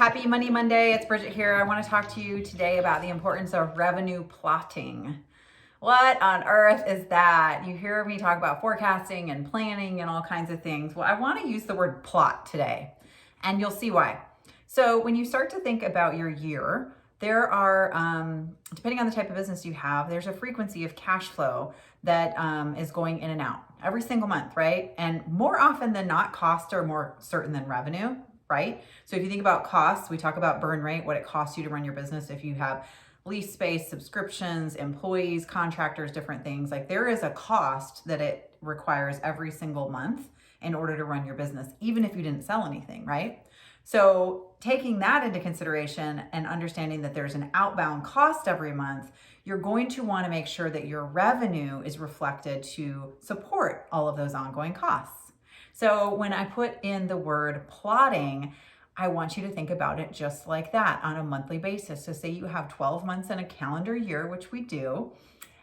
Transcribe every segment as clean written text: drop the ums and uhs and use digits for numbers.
Happy Money Monday. It's Bridget here. I want to talk to you today about the importance of revenue plotting. What on earth is that? You hear me talk about forecasting and planning and all kinds of things. Well, I want to use the word plot today, and you'll see why. So when you start to think about your year, there are, depending on the type of business you have, there's a frequency of cash flow that is going in and out every single month, right? And more often than not, costs are more certain than revenue, right? So if you think about costs, we talk about burn rate, what it costs you to run your business. If you have lease space, subscriptions, employees, contractors, different things, like there is a cost that it requires every single month in order to run your business, even if you didn't sell anything, right? So taking that into consideration and understanding that there's an outbound cost every month, you're going to want to make sure that your revenue is reflected to support all of those ongoing costs. So when I put in the word plotting, I want you to think about it just like that on a monthly basis. So say you have 12 months in a calendar year, which we do,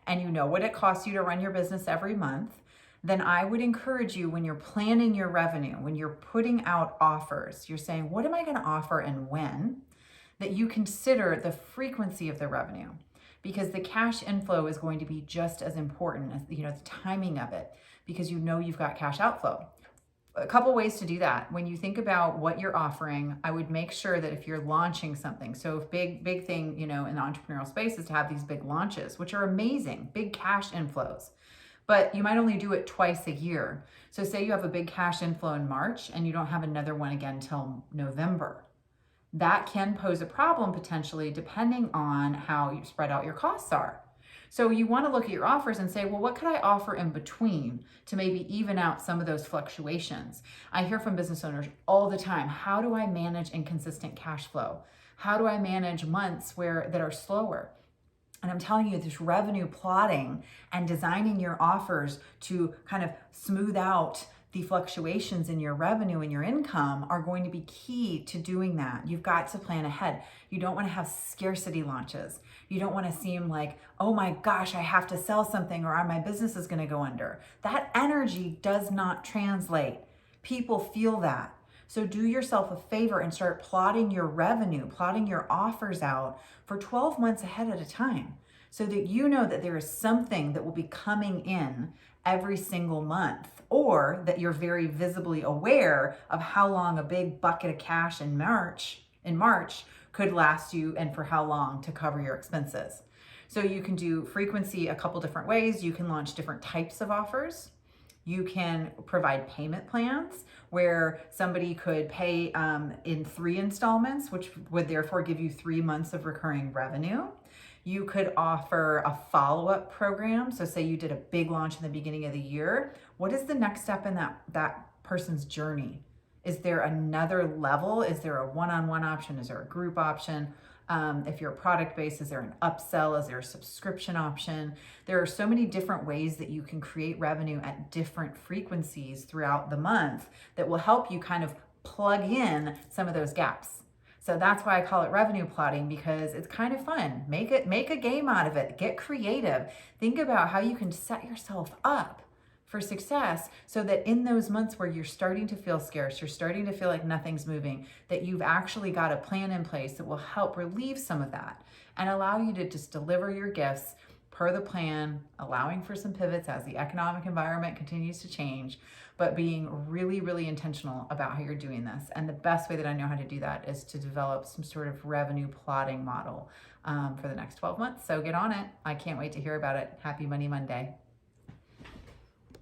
and you know what it costs you to run your business every month, then I would encourage you when you're planning your revenue, when you're putting out offers, you're saying, what am I going to offer and when? That you consider the frequency of the revenue, because the cash inflow is going to be just as important as the timing of it, because you've got cash outflow. A couple ways to do that. When you think about what you're offering, I would make sure that if you're launching something, so if big thing, in the entrepreneurial space is to have these big launches, which are amazing, big cash inflows, but you might only do it twice a year. So say you have a big cash inflow in March and you don't have another one again until November. That can pose a problem potentially depending on how you spread out your costs are. So you want to look at your offers and say, well, what could I offer in between to maybe even out some of those fluctuations? I hear from business owners all the time, how do I manage inconsistent cash flow? How do I manage months that are slower? And I'm telling you, this revenue plotting and designing your offers to kind of smooth out the fluctuations in your revenue and your income are going to be key to doing that. You've got to plan ahead. You don't want to have scarcity launches. You don't want to seem like, oh my gosh, I have to sell something or my business is going to go under. That energy does not translate. People feel that. So do yourself a favor and start plotting your revenue, plotting your offers out for 12 months ahead at a time, so that you know that there is something that will be coming in every single month, or that you're very visibly aware of how long a big bucket of cash in March could last you and for how long to cover your expenses. So you can do frequency a couple different ways. You can launch different types of offers. You can provide payment plans where somebody could pay in 3 installments, which would therefore give you 3 months of recurring revenue. You could offer a follow-up program. So say you did a big launch in the beginning of the year. What is the next step in that person's journey? Is there another level? Is there a one-on-one option? Is there a group option? If you're product-based, is there an upsell? Is there a subscription option? There are so many different ways that you can create revenue at different frequencies throughout the month that will help you kind of plug in some of those gaps. So that's why I call it revenue plotting, because it's kind of fun. Make a game out of it. Get creative. Think about how you can set yourself up for success, so that in those months where you're starting to feel scarce, you're starting to feel like nothing's moving, that you've actually got a plan in place that will help relieve some of that and allow you to just deliver your gifts per the plan, allowing for some pivots as the economic environment continues to change, but being really, really intentional about how you're doing this. And the best way that I know how to do that is to develop some sort of revenue plotting model for the next 12 months. So get on it. I can't wait to hear about it. Happy Money Monday.